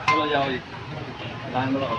चलो जाओ जी टाइम लगाओ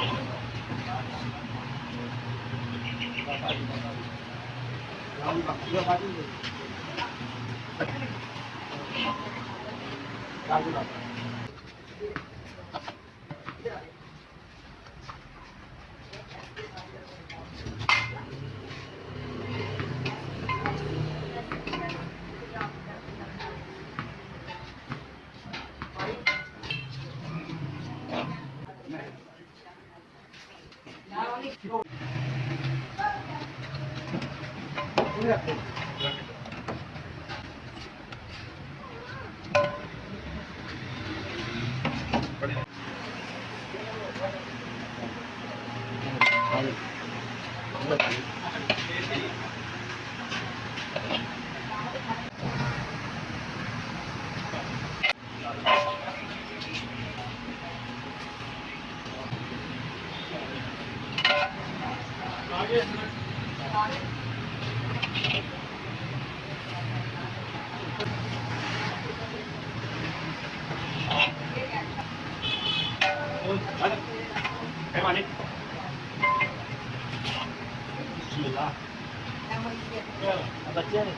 बच्चे ने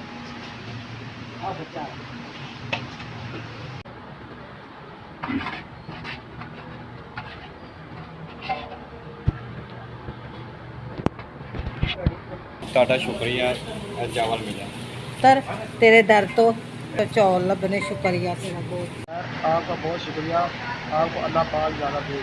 बच्चा ਤੁਹਾਡਾ ਸ਼ੁਕਰੀਆ ਚਾਵਲ ਮਿਲਿਆ सर तेरे दर तो चौल लभने शुक्रिया तेरा बहुत आपका बहुत शुक्रिया। आपको अल्लाह पाक ज़्यादा दे।